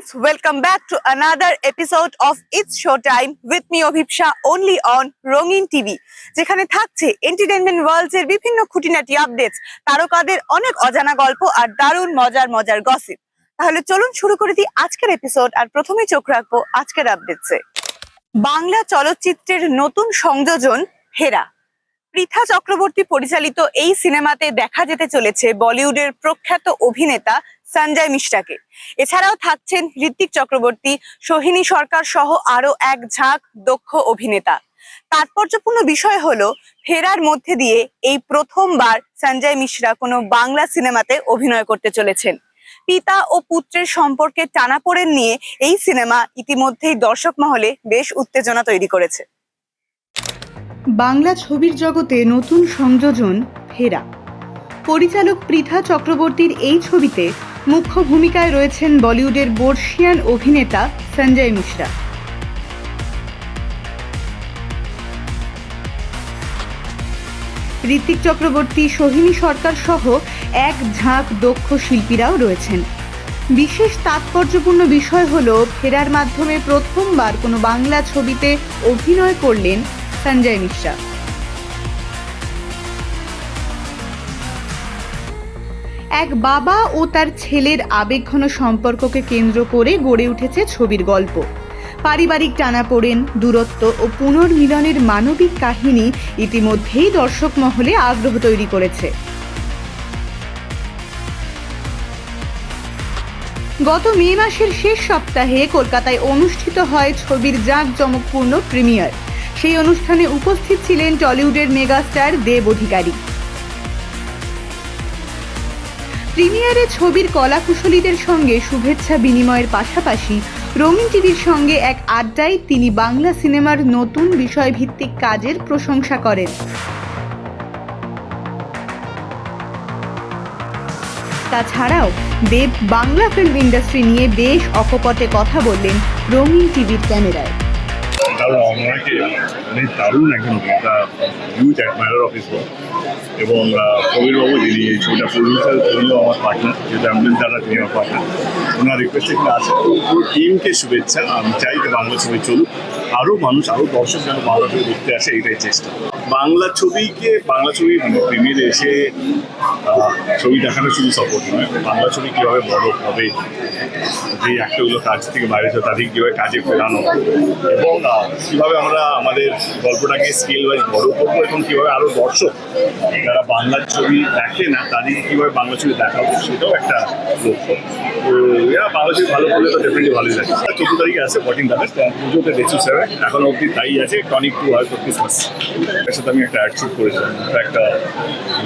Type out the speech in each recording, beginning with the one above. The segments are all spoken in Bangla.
friends, welcome back to another episode of It's Showtime with me Obhipsha only on রঙিন টিভি, যেখানে থাকছে এন্টারটেইনমেন্ট ওয়ার্ল্ডস এর বিভিন্ন খুঁটিনাটি আপডেটস, তারকাদের অনেক অজানা গল্প আর দারুণ মজার মজার গসিপ। তাহলে চলুন শুরু করে দিই আজকের এপিসোড। আর প্রথমেই চোখ রাখবো আজকের আপডেটসে। বাংলা চলচ্চিত্রের নতুন সংযোজন ফেরা। পৃথা চক্রবর্তী পরিচালিত এই সিনেমাতে দেখা যেতে চলেছে বলিউডের প্রখ্যাত অভিনেতা সঞ্জয় মিশ্রাকে। এছাড়াও থাকছেন ঋত্বিক চক্রবর্তী, সোহিনী সরকার সহ আরো এক ঝাঁক দক্ষ অভিনেতা। তাৎপর্যপূর্ণ বিষয় হলো ফেরার মধ্যে দিয়ে এই প্রথমবার সঞ্জয় মিশ্রা কোনো বাংলা সিনেমাতে অভিনয় করতে চলেছেন। পিতা ও পুত্রের সম্পর্কে টানাপোড়েন নিয়ে এই সিনেমা ইতিমধ্যেই দর্শক মহলে বেশ উত্তেজনা তৈরি করেছে। বাংলা ছবির জগতে নতুন সংযোজন ফেরা। পরিচালক পৃথা চক্রবর্তীর এই ছবিতে মুখ্য ভূমিকায় রয়েছেন বলিউডের বর্ষিয়ান অভিনেতা সঞ্জয় মিশ্রা। ঋত্বিক চক্রবর্তী, সোহিনী সরকার সহ এক ঝাঁক দক্ষ শিল্পীরাও রয়েছেন। বিশেষ তাৎপর্যপূর্ণ বিষয় হলো ফেরার মাধ্যমে প্রথমবার কোনো বাংলা ছবিতে অভিনয় করলেন সঞ্জয় মিশ্রা। এক বাবা ও তার ছেলের আবেগঘন সম্পর্ককে কেন্দ্র করে গড়ে উঠেছে ছবির গল্প। পারিবারিক টানাপোড়েন, দূরত্ব ও পুনর্মিলনের মানবিক কাহিনী ইতিমধ্যেই দর্শক মহলে আগ্রহ তৈরি করেছে। গত মে মাসের শেষ সপ্তাহে কলকাতায় অনুষ্ঠিত হয় ছবির জাঁকজমকপূর্ণ প্রিমিয়ার। সেই অনুষ্ঠানে উপস্থিত ছিলেন টলিউডের মেগাস্টার দেব অধিকারী। প্রিমিয়ারে ছবির কলাকুশলীদের সঙ্গে শুভেচ্ছা বিনিময়ের পাশাপাশি রঙিন টিভির সঙ্গে এক আড্ডায় তিনি বাংলা সিনেমার নতুন বিষয়ভিত্তিক কাজের প্রশংসা করেন। তাছাড়াও দেব বাংলা ফিল্ম ইন্ডাস্ট্রি নিয়ে বেশ অকপটে কথা বললেন রঙিন টিভির ক্যামেরায়। দারুণ একজন অভিনেতা, huge admire of his work. এবং কবিরবাবু যিনি এই ছবিটা প্রডিউসার, তিনিও আমার পার্টনার, যেহেতু অ্যাম্বুলেন্স দ্বারা তিনি আমার পার্টনার। ওনার রিকোয়েস্ট এখানে আছে, পুরো টিমকে শুভেচ্ছা। আমি চাই যে বাংলা ছবি চলুক, আরও মানুষ, আরও দর্শক যেন বাংলা ছবি দেখতে আসে, এটাই চেষ্টা। বাংলা ছবি প্রিমিয়ারে এসে ছবি দেখানো শুধু সাপোর্ট নয়, বাংলা ছবি কীভাবে বড় হবে, যে অ্যাক্টরগুলো কাজ থেকে বাইরে ছিল তাদেরকে কীভাবে কাজে ফেরানো, এবং কীভাবে আমরা আমাদের গল্পটাকে স্কেল ওয়াইজ বড় করবো, এবং কীভাবে আরও দর্শক যারা বাংলা ছবি দেখে না তাদেরকে কীভাবে বাংলা ছবি দেখাবো, সেটাও একটা লক্ষ্য। তো এরা বাংলা ছবি ভালো করলে তো ডেফিনেটলি ভালোই লাগে। 14 তারিখে আছে 14 আগস্ট, পুজোতে দেখছি স্যার, এখন অবধি তাই আছে। টনিক 2 হয়তো ক্রিসমাস। এর সাথে আমি একটা অ্যাড শুট করেছিলাম, একটা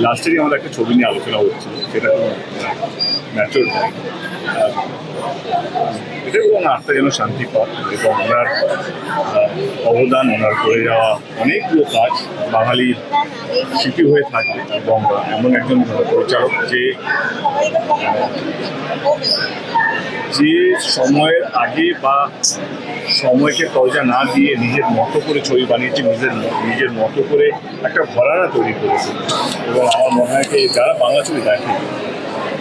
লাস্টেরই আমাদের একটা ছবি নিয়ে আলোচনা হচ্ছিল, সেটা ন্যাচুরাল হয়। এটাই বলুন, আত্মা যেন শান্তি পাক, এবং ওনার অবদান, ওনার করে যাওয়া অনেকগুলো কাজ বাঙালির স্মৃতি হয়ে থাকবে। এবং এমন একজন পরিচালক যে সময়ের আগে বা সময়কে তরজা না দিয়ে নিজের মতো করে ছবি বানিয়েছে, নিজের মতো করে একটা ঘরানা তৈরি করেছে। এবং আমার মনে হয় যারা বাংলা ছবি দেখে,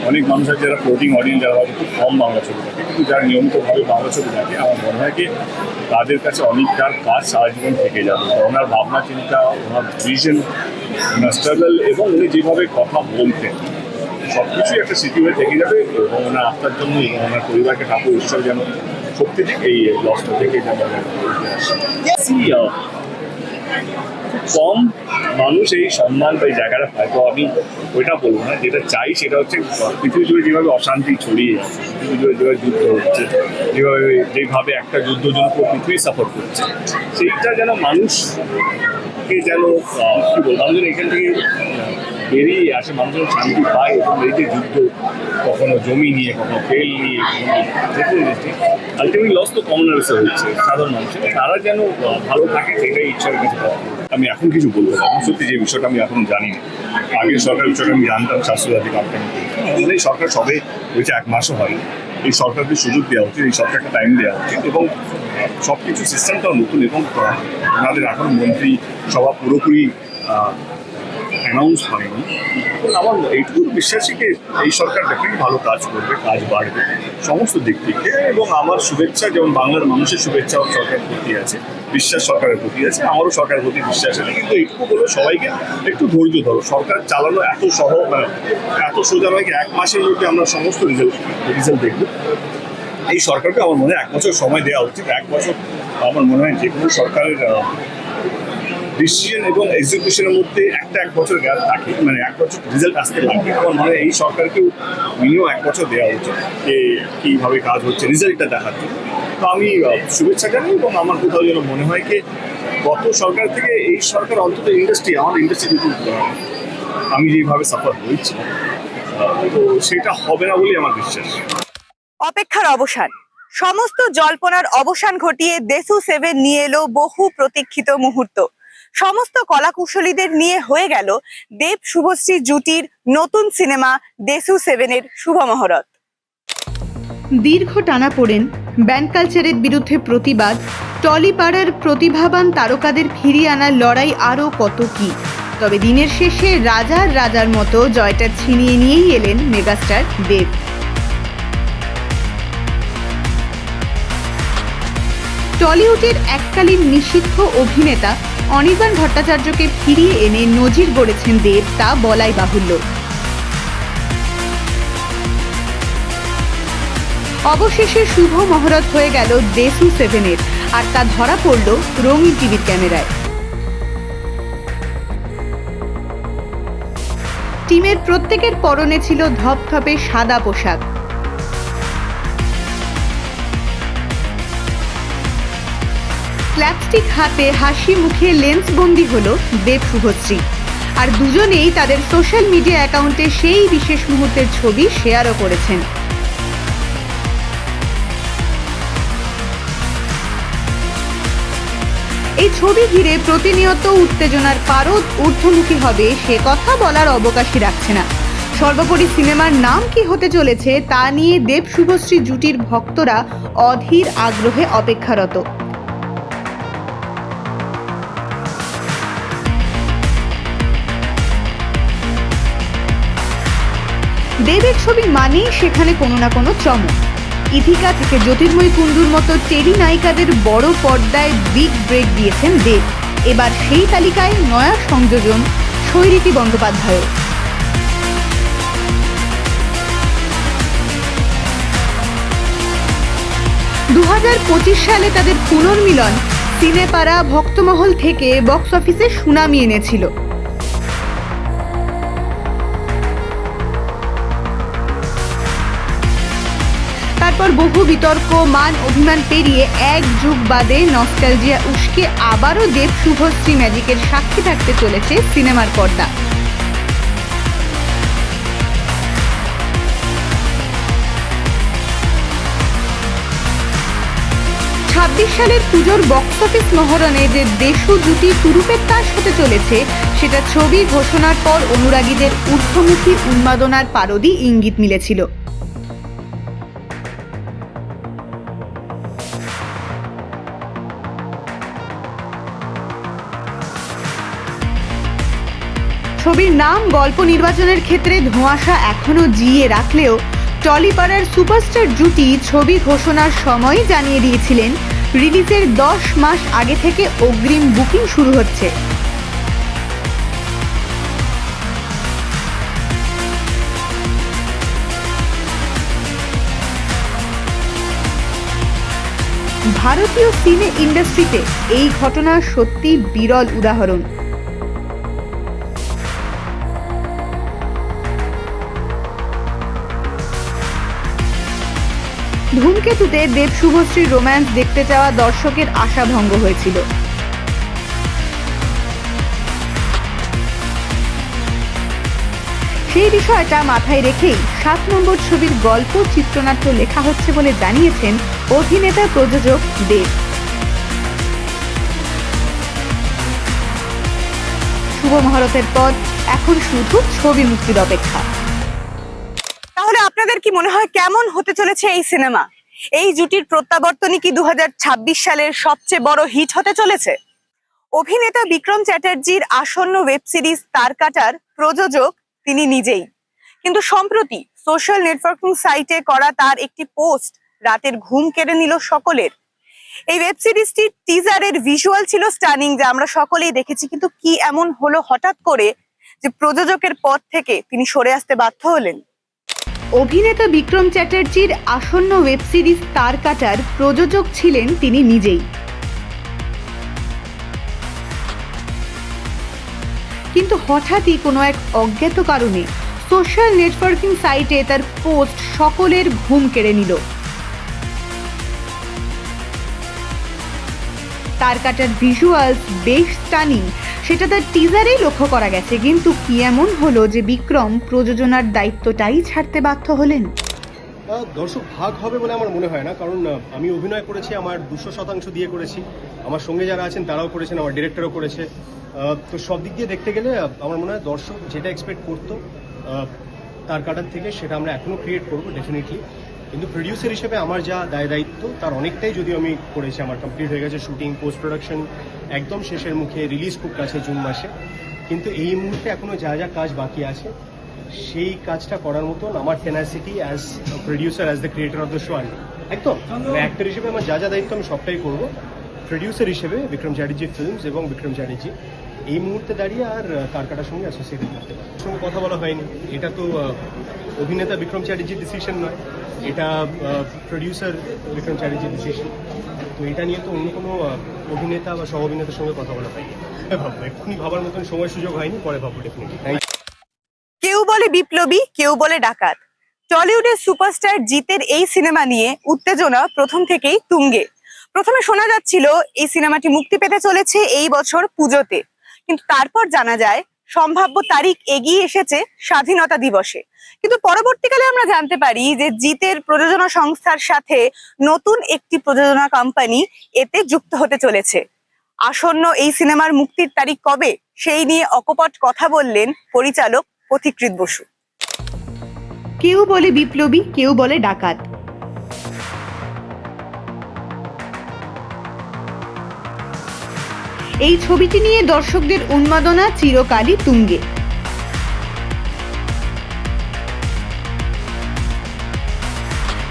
অনেক মানুষ আছে যারা ফ্লোটিং অডিয়েন্স, যারা হয়তো খুব কম বাংলা ছবি দেখে, কিন্তু যারা নিয়মিতভাবে বাংলা ছবি দেখে, আমার মনে হয় তাদের কাছে অনেকটার কাজ সারা জীবন থেকে যাবে। ওনার ভাবনা চিন্তা, ওনার ভিশন, ওনার স্ট্রাগল, এবং উনি যেভাবে কথা বলতেন, সব কিছুই একটা স্মৃতি হয়ে থেকে যাবে। এবং ওনার আত্মার জন্য এবং ওনার পরিবারকে ঠাকুর ঈশ্বর যেন সত্যি ঠিক এই লসটা থেকে যেন কম মানুষ এই সম্মান বা এই জায়গাটা পায়। তো আমি ওইটা বলবো না, যেটা চাই সেটা হচ্ছে পৃথিবী জুড়ে যেভাবে অশান্তি ছড়িয়ে যাচ্ছে, পৃথিবী জুড়ে যেভাবে যুদ্ধ হচ্ছে, যেভাবে একটা যুদ্ধের জন্য পুরো পৃথিবী সাপোর্ট করছে, সেইটা যেন মানুষকে যেন কী বলবো, আমি যেন এখান থেকে বেরিয়ে আসে, মানুষ যেন শান্তি পায়। এবং এই যে যুদ্ধ, কখনো জমি নিয়ে, কখনো তেল নিয়ে, দেখুন আলটিমেটলি লস তো কমনার্সে হচ্ছে সাধারণ মানুষের, তারা যেন ভালো থাকে, সেটাই ঈশ্বরের কাছে। আমি এখন কিছু বলতে পারি সত্যি, যে বিষয়টা আমি এখনো জানি না। আগের সরকার বিষয়টা আমি জানতাম, স্বাস্থ্যসাথী কার্ডটা মানে এই সরকার সবে হয়েছে, 1 মাসও হয়। এই সরকারকে সুযোগ দেওয়া উচিত, এই সরকারকে টাইম দেওয়া উচিত, এবং সব কিছু সিস্টেমটাও নতুন। এবং ওনাদের এখন মন্ত্রী সভা পুরোপুরি অ্যানাউন্স হয়নি। আমার এইটুকু বিশ্বাসই যে এই সরকার ডেফিনেটলি ভালো কাজ করবে, কাজ বাড়বে সমস্ত দিক থেকে, এবং আমার শুভেচ্ছা, যেমন বাংলার মানুষের শুভেচ্ছা সরকারের প্রতি আছে, বিশ্বাস সরকারের প্রতি আছে, আমারও সরকারের প্রতি বিশ্বাস আছে। কিন্তু এইটুকু বলে সবাইকে একটু ধৈর্য ধরো, সরকার চালানো এত এত সোজা নয় কি 1 মাসের মধ্যে আমরা সমস্ত রেজাল্ট দেখবো। এই সরকারকে আমার মনে হয় 1 বছর সময় দেওয়া উচিত। 1 বছর আমার মনে হয় যে কোনো সরকারের ডিসিশন এবং এক্সিকিউশনের মধ্যে 1 বছর গ্যাপ থাকে, মানে 1 বছর রেজাল্ট আসতে লাগবে। আমার মনে হয় এই সরকারকেও মিনিমাম 1 বছর দেওয়া উচিত যে কীভাবে কাজ হচ্ছে, রেজাল্টটা দেখার জন্য। তো আমি শুভেচ্ছা জানাই, এবং আমার কোথাও যেন মনে হয় কি গত সরকার থেকে এই সরকার অন্তত আমার ইন্ডাস্ট্রি কিন্তু আমি যেভাবে সাফার হয়েছি, তো সেটা হবে না বলেই আমার বিশ্বাস। অপেক্ষার অবসান, সমস্ত জল্পনার অবসান ঘটিয়ে দেশু 7 নিয়ে এলো বহু প্রতীক্ষিত মুহূর্ত। সমস্ত কলাকুশলীদের নিয়ে হয়ে গেল দেব শুভশ্রী জুটির নতুন সিনেমা দেশু 7 এর শুভ মহরত। দীর্ঘ টানাপোড়েন, ব্যান্ড কালচারের বিরুদ্ধে প্রতিবাদ, টলিপাড়ার প্রতিভাবান তারকাদের ফিরিয়ে আনার লড়াই, আরও কত কি। তবে দিনের শেষে রাজার মতো জয়টা ছিনিয়ে নিয়েই এলেন মেগাস্টার দেব। টলিউডের এককালীন নিষিদ্ধ অভিনেতা অনির্বাণ ভট্টাচার্যকে ফিরিয়ে এনে নজির গড়েছেন দেব, তা বলাই বাহুল্য। অবশেষে শুভ মহরত হয়ে গেল দেশু 7 এর, আর তা ধরা পড়ল রঙিন টিভির ক্যামেরায়। টিমের প্রত্যেকের পরনে ছিল ধপধপে সাদা পোশাক। স্ল্যাপস্টিক হাতে হাসি মুখে লেন্সবন্দি হলো দেব শুভশ্রী, আর দুজনেই তাদের সোশ্যাল মিডিয়া অ্যাকাউন্টে সেই বিশেষ মুহূর্তের ছবি শেয়ারও করেছেন। এই ছবি ঘিরে প্রতিনিয়ত উত্তেজনার পারদ ঊর্ধ্বমুখী হবে সে কথা বলার অবকাশই রাখছে না। সর্বোপরি সিনেমার নাম কি হতে চলেছে তা নিয়ে দেব শুভশ্রী জুটির ভক্তরা অধীর আগ্রহে অপেক্ষারত। দেবের ছবি মানেই সেখানে কোনো না কোনো চমক। ইথিকা থেকে জ্যোতির্ময়ী কুণ্ডুর মতো টেলি নায়িকাদের বড় পর্দায় বিগ ব্রেক দিয়েছেন দেব। এবার সেই তালিকায় নয়া সংযোজন শৈরিতী বন্দ্যোপাধ্যায়। 2025 সালে তাদের পুনর্মিলন সিনেপাড়া ভক্তমহল থেকে বক্স অফিসে সুনামি এনেছিল। তারপর বহু বিতর্ক, মান অভিমান পেরিয়ে 1 যুগ বাদে নস্টালজিয়া উস্কে আবারও দেব শুভশ্রী ম্যাজিকের সাক্ষী থাকতে চলেছে সিনেমার পর্দা। সালের পুজোর বক্স অফিস মহরণে যে দেশু জুটি তুরুপের তাস হতে চলেছে, সেটা ছবি ঘোষণার পর অনুরাগীদের ঊর্ধ্বমুখী উন্মাদনার পারদি ইঙ্গিত মিলেছিল। ছবির নাম, গল্প নির্বাচনের ক্ষেত্রে ধোঁয়াশা এখনো জিয়ে রাখলেও টলিপাড়ার সুপারস্টার জুটি ছবি ঘোষণার সময় জানিয়ে দিয়েছিলেন রিলিজের 10 মাস আগে থেকে অগ্রিম বুকিং শুরু হচ্ছে। ভারতীয় সিনে ইন্ডাস্ট্রিতে এই ঘটনা সত্যি বিরল উদাহরণ। ধূমকেতুতে দেব শুভশ্রীর রোম্যান্স দেখতে চাওয়া দর্শকের আশা ভঙ্গ হয়েছিল। সেই বিষয়টা মাথায় রেখেই 7 নম্বর ছবির গল্প চিত্রনাট্য লেখা হচ্ছে বলে জানিয়েছেন অভিনেতা প্রযোজক দেব। শুভ মহরতের পর এখন শুধু ছবি মুক্তির অপেক্ষা। তাহলে আপনাদের কি মনে হয় কেমন হতে চলেছে এই সিনেমা? এই জুটির প্রত্যাবর্তনই কি 2026 সালের সবচেয়ে বড় হিট হতে চলেছে? অভিনেতা বিক্রম চ্যাটার্জির আসন্ন ওয়েব সিরিজ তারকাটার প্রযোজক তিনি নিজেই। কিন্তু সম্প্রতি সোশ্যাল নেটওয়ার্কিং সাইটে করা তার একটি পোস্ট রাতের ঘুম কেড়ে নিল সকলের। এই ওয়েব সিরিজটির টিজারের ভিজুয়াল ছিল স্টানিং, যা আমরা সকলেই দেখেছি। কিন্তু কি এমন হলো হঠাৎ করে যে প্রযোজকের পদ থেকে তিনি সরে আসতে বাধ্য হলেন? অভিনেতা বিক্রম চ্যাটার্জির আসন্ন ওয়েব সিরিজ তার কাটার প্রযোজক ছিলেন তিনি নিজেই। কিন্তু হঠাৎই কোনো এক অজ্ঞাত কারণে সোশ্যাল নেটওয়ার্কিং সাইটে তার পোস্ট সকলের ঘুম কেড়ে নিল। তার কাটার ভিজুয়ালস বেশ স্টানিং, সেটা তার টিজারেই লক্ষ্য করা গেছে। কিন্তু কি এমন হলো যে বিক্রম প্রযোজনার দায়িত্বটাই ছাড়তে বাধ্য হলেন? দর্শক ভাগ হবে বলে আমার মনে হয় না, কারণ আমি অভিনয় করেছি, আমার 200% দিয়ে করেছি, আমার সঙ্গে যারা আছেন তারাও করেছেন, আমার ডিরেক্টরও করেছে। তো সব দিক দিয়ে দেখতে গেলে আমার মনে হয় দর্শক যেটা এক্সপেক্ট করতো তার কাটার থেকে, সেটা আমরা এখনও ক্রিয়েট করবো ডেফিনেটলি। কিন্তু প্রডিউসার হিসেবে আমার যা দায়িত্ব তার অনেকটাই যদিও আমি করেছি, আমার কমপ্লিট হয়ে গেছে শুটিং, পোস্ট প্রোডাকশন একদম শেষের মুখে, রিলিজ খুব কাছে জুন মাসে। কিন্তু এই মুহূর্তে এখনও যা যা কাজ বাকি আছে সেই কাজটা করার মতন আমার tenacity as producer, as the creator of the show আমি একদম অ্যাক্টর হিসেবে আমার যা যা দায়িত্ব আমি সবটাই করবো। প্রডিউসার হিসেবে বিক্রম চ্যাটার্জি ফিল্মস এবং বিক্রম চ্যাটার্জি এই মুহূর্তে দাঁড়িয়ে আর তার কাটার সঙ্গে অ্যাসোসিয়েটেড থাকতে পারে। সঙ্গে কথা বলা হয়নি, এটা তো অভিনেতা বিক্রম চ্যাটার্জির ডিসিশন নয়, এটা প্রডিউসার বিক্রম চ্যাটার্জির ডিসিশন। তো এটা নিয়ে তো অন্য কোনো অভিনেতা বা সহ অভিনেতার সঙ্গে কথা বলা হয়নি। ভাববো, এক্ষুনি ভাবার মতন সময় সুযোগ হয়নি, পরে ভাববো ডেফিনেটলি। কেউ বলে বিপ্লবী, কেউ বলে ডাকাত। টলিউডের সুপারস্টার জিতের এই সিনেমা নিয়ে উত্তেজনা প্রথম থেকেই তুঙ্গে। প্রথমে শোনা যাচ্ছিল এই সিনেমাটি মুক্তি পেতে চলেছে এই বছর পুজোতে, কিন্তু তারপর জানা যায় সম্ভাব্য তারিখ এগিয়ে এসেছে স্বাধীনতা দিবসে। কিন্তু পরবর্তীকালে আমরা জানতে পারি যে জিতের প্রযোজনা সংস্থার সাথে নতুন একটি প্রযোজনা কোম্পানি এতে যুক্ত হতে চলেছে। আসন্ন এই সিনেমার মুক্তির তারিখ কবে, সেই নিয়ে অকপট কথা বললেন পরিচালক পথিকৃৎ বসু। কেউ বলে বিপ্লবী, কেউ বলে ডাকাত। এই ছবিটি নিয়ে দর্শকদের উন্মাদনা চিরকালই তুঙ্গে।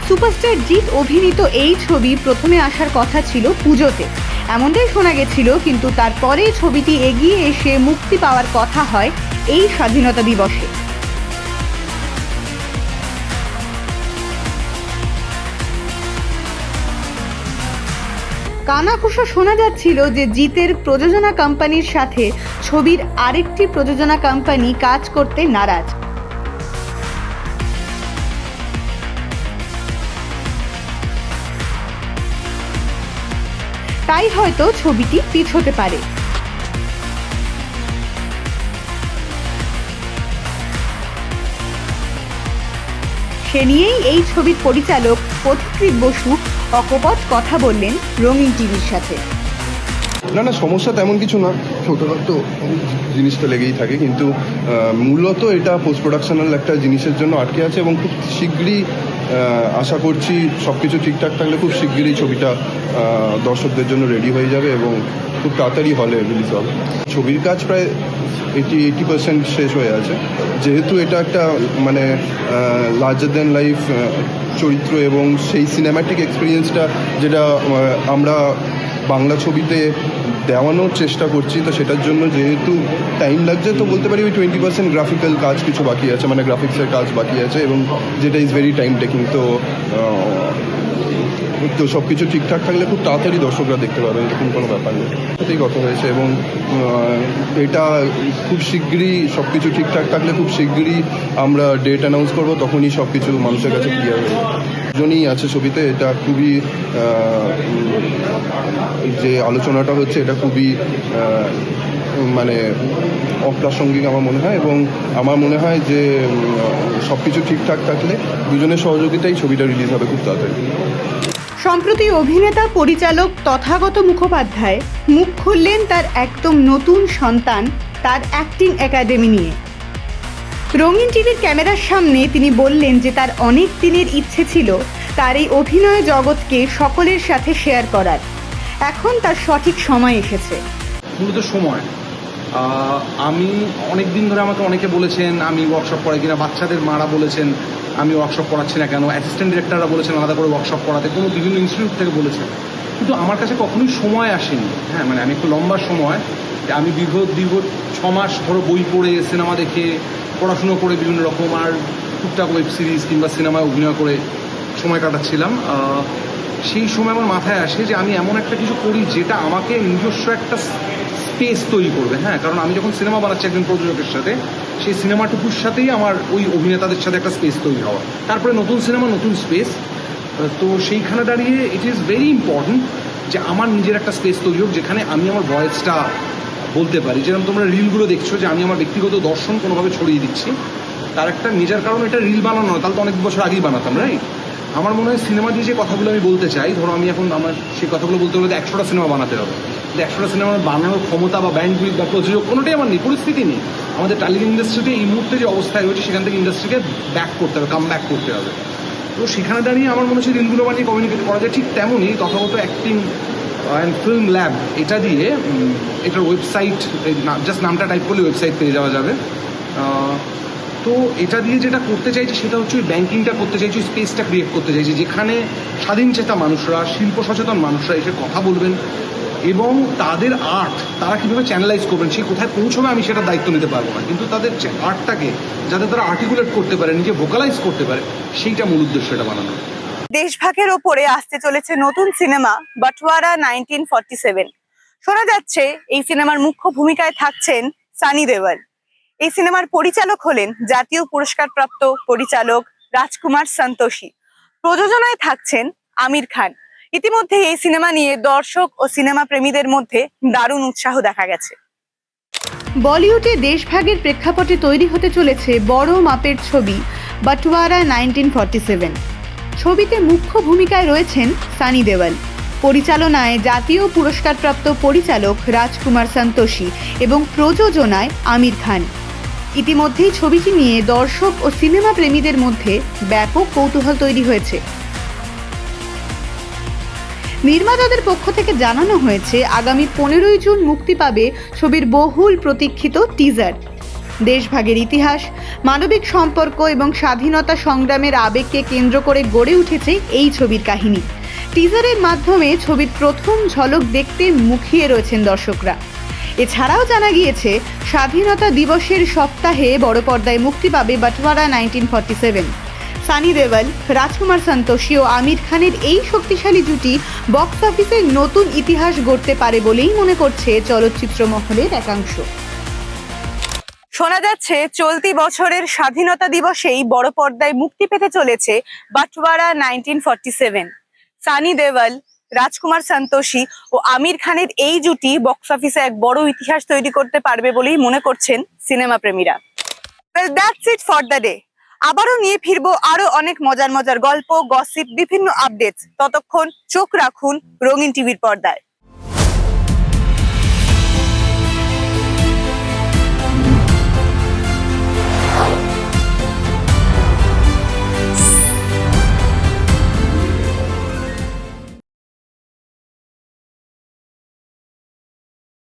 সুপারস্টার জিৎ অভিনীত এই ছবি প্রথমে আসার কথা ছিল পুজোতে, এমনটাই শোনা গেছিল। কিন্তু তারপরে ছবিটি এগিয়ে এসে মুক্তি পাওয়ার কথা হয় এই স্বাধীনতা দিবসে। কানাঘুষো শোনা যাচ্ছিল যে জিতের প্রযোজনা কোম্পানির সাথে ছবির আরেকটি প্রযোজনা কোম্পানি কাজ করতে নারাজ। তাই হয়তো ছবিটি পিছোতে পারে। সে নিয়েই এই ছবির পরিচালক পথিকৃৎ বসু অকপট কথা বললেন রঙিন টিভির সাথে। না সমস্যা তেমন কিছু না, ছোটোখাটো জিনিস তো লেগেই থাকে, কিন্তু মূলত এটা পোস্ট প্রোডাকশনাল একটা জিনিসের জন্য আটকে আছে এবং খুব শীঘ্রই আশা করছি সব কিছু ঠিকঠাক থাকলে খুব শীঘ্রই ছবিটা দর্শকদের জন্য রেডি হয়ে যাবে এবং খুব তাড়াতাড়ি হলে রিলিজ হবে। ছবির কাজ প্রায় 80% শেষ হয়ে আছে। যেহেতু এটা একটা মানে লার্জার দ্যান লাইফ চরিত্র এবং সেই সিনেম্যাটিক এক্সপিরিয়েন্সটা যেটা আমরা বাংলা ছবিতে দেওয়ানোর চেষ্টা করছি, তো সেটার জন্য যেহেতু টাইম লাগছে, তো বলতে পারি ওই 20% গ্রাফিক্যাল কাজ কিছু বাকি আছে, মানে গ্রাফিক্সের কাজ বাকি আছে এবং যেটা ইজ ভেরি টাইম টেকিং। তো সব কিছু ঠিকঠাক থাকলে খুব তাড়াতাড়ি দর্শকরা দেখতে পাবে, এরকম কোনো ব্যাপার নেই। এটাই কথা হয়েছে এবং এটা খুব শীঘ্রই সব কিছু ঠিকঠাক থাকলে খুব শীঘ্রই আমরা ডেট অ্যানাউন্স করবো, তখনই সব কিছু মানুষের কাছে ক্লিয়ার হয়ে যাবে। দুজনই আছে ছবিতে, এটা খুবই যে আলোচনাটা হচ্ছে এটা খুবই মানে অপ্রাসঙ্গিক আমার মনে হয় এবং আমার মনে হয় যে সব কিছু ঠিকঠাক থাকলে দুজনের সহযোগিতায় ছবিটা রিলিজ হবে খুব তাড়াতাড়ি। সম্প্রতি অভিনেতা পরিচালক তথাগত মুখোপাধ্যায় মুখ খুললেন তার একদম নতুন সন্তান তার অ্যাক্টিং একাডেমি নিয়ে। রঙিন টিভির ক্যামেরার সামনে তিনি বললেন যে তার অনেক দিনের ইচ্ছে ছিল তার এই অভিনয় জগৎকে সকলের সাথে শেয়ার করার। এখন তার সঠিক সময় এসেছে। মূলত সময় আমি অনেক দিন ধরে আমাকে অনেকে বলেছেন আমি ওয়ার্কশপ করাই কিনা, বাচ্চাদের মারা বলেছেন আমি ওয়ার্কশপ করাচ্ছি না কেন, অ্যাসিস্ট্যান্ট ডিরেক্টররা বলেছেন আলাদা করে ওয়ার্কশপ করাতে, কোনো বিভিন্ন ইনস্টিটিউট থেকে বলেছেন, কিন্তু আমার কাছে কখনোই সময় আসেনি। হ্যাঁ, মানে আমি একটু লম্বা সময়, আমি দীর্ঘ 6 মাস ধরো বই পড়ে, সিনেমা দেখে, পড়াশুনো করে বিভিন্ন রকম আর টুকটাক ওয়েব সিরিজ কিংবা সিনেমায় অভিনয় করে সময় কাটাচ্ছিলাম। সেই সময় আমার মাথায় আসে যে আমি এমন একটা কিছু করি যেটা আমাকে নিজস্ব একটা স্পেস তৈরি করবে। হ্যাঁ, কারণ আমি যখন সিনেমা বানাচ্ছি একজন প্রযোজকের সাথে, সেই সিনেমাটুকুর সাথেই আমার ওই অভিনেতাদের সাথে একটা স্পেস তৈরি হওয়া, তারপরে নতুন সিনেমা নতুন স্পেস। তো সেইখানে দাঁড়িয়ে ইট ইজ ভেরি ইম্পর্ট্যান্ট যে আমার নিজের একটা স্পেস তৈরি হোক যেখানে আমি আমার ভয়েসটা বলতে পারি। যেরকম তোমরা রিলগুলো দেখছো যে আমি আমার ব্যক্তিগত দর্শন কোনোভাবে ছড়িয়ে দিচ্ছি, তার একটা নিজের কারণ এটা রিল বানানো নয়, তাহলে তো অনেক বছর আগেই বানাতাম, রাইট? আমার মনে হয় সিনেমা দিয়ে যে কথাগুলো আমি বলতে চাই, ধরো আমি এখন আমার সেই কথাগুলো বলতে হলে 100টা সিনেমা বানাতে হবে, 100টা সিনেমা বানানোর ক্ষমতা বা ব্যান্ডউইথ বা প্রযোজক কোনোটাই আমার নেই, পরিস্থিতি নেই। আমাদের টেলিভিশন ইন্ডাস্ট্রিতে এই মুহূর্তে যে অবস্থায় রয়েছে সেখান থেকে ইন্ডাস্ট্রিকে ব্যাক করতে হবে, কাম ব্যাক করতে হবে। তো সেখানে দাঁড়িয়ে আমার মনে হচ্ছে রিলগুলো বানিয়ে কমিউনিকেট করা যায়। ঠিক তেমনই Tathagata acting and film lab, এটা দিয়ে এটার ওয়েবসাইট, জাস্ট নামটা টাইপ করলে ওয়েবসাইট পেয়ে যাওয়া যাবে। তো এটা দিয়ে যেটা করতে চাইছি সেটা হচ্ছে ওই ব্যাংকিংটা করতে চাইছি, ওই স্পেসটা ক্রিয়েট করতে চাইছি যেখানে স্বাধীনচেতা মানুষরা, শিল্প সচেতন মানুষরা এসে কথা বলবেন এবং তাদের আর্ট তারা কীভাবে চ্যানেলাইজ করবেন, সে কোথায় পৌঁছবে আমি সেটার দায়িত্ব নিতে পারবো না, কিন্তু তাদের আর্টটাকে যাতে তারা আর্টিকুলেট করতে পারে, নিজে ভোকালাইজ করতে পারে, সেইটা মূল উদ্দেশ্য এটা বানানো। দেশভাগের ওপরে আসতে চলেছে নতুন সিনেমা বাটওয়ারা 1947। শোনা যাচ্ছে এই সিনেমার মুখ্য ভূমিকায় থাকছেন সানি দেওয়াল। এই সিনেমার পরিচালক হলেন জাতীয় পুরস্কারপ্রাপ্ত পরিচালক রাজকুমার সন্তোষী। প্রযোজনায় থাকছেন আমির খান। ইতিমধ্যে এই সিনেমা নিয়ে দর্শক ও সিনেমা প্রেমীদের মধ্যে দারুণ উৎসাহ দেখা গেছে। বলিউডে দেশভাগের প্রেক্ষাপটে তৈরি হতে চলেছে বড় মাপের ছবি বাটওয়ারা 1947। ছবিতে মুখ্য ভূমিকায় রয়েছেন সানি দেওয়াল, পরিচালনায় জাতীয় পুরস্কারপ্রাপ্ত পরিচালক রাজকুমার সন্তোষী এবং প্রযোজনায় আমির খান। ইতিমধ্যেই ছবিটি নিয়ে দর্শক ও সিনেমা প্রেমীদের মধ্যে ব্যাপক কৌতূহল তৈরি হয়েছে। নির্মাতাদের পক্ষ থেকে জানানো হয়েছে আগামী 15ই জুন মুক্তি পাবে ছবির বহুল প্রতীক্ষিত টিজার। দেশভাগের ইতিহাস, মানবিক সম্পর্ক এবং স্বাধীনতা সংগ্রামের আবেগকে কেন্দ্র করে গড়ে উঠেছে এই ছবির কাহিনী। টিজারের মাধ্যমে ছবির প্রথম ঝলক দেখতে মুখিয়ে রয়েছেন দর্শকরা। এছাড়াও জানা গিয়েছে স্বাধীনতা দিবসের সপ্তাহে বড় পর্দায় মুক্তি পাবে বাটওয়ারা 1947। সানি দেওয়াল, রাজকুমার সন্তোষী ও আমির খানের এই শক্তিশালী জুটি বক্স অফিসে নতুন ইতিহাস গড়তে পারে বলেই মনে করছে চলচ্চিত্র মহলের একাংশ। শোনা যাচ্ছে চলতি বছরের স্বাধীনতা দিবসেই বড় পর্দায় মুক্তি পেতে চলেছে বাটওয়ারা 1947। সানি দেওয়াল, রাজকুমার সন্তোষী ও আমির খানের এই জুটি বক্স অফিসে এক বড় ইতিহাস তৈরি করতে পারবে বলেই মনে করছেন cinema প্রেমীরা। Well, that's it for the day. আবারও নিয়ে ফিরবো আরো অনেক মজার মজার গল্প, গসিপ, বিভিন্ন আপডেটস। ততক্ষণ চোখ রাখুন রঙিন টিভির পর্দায়।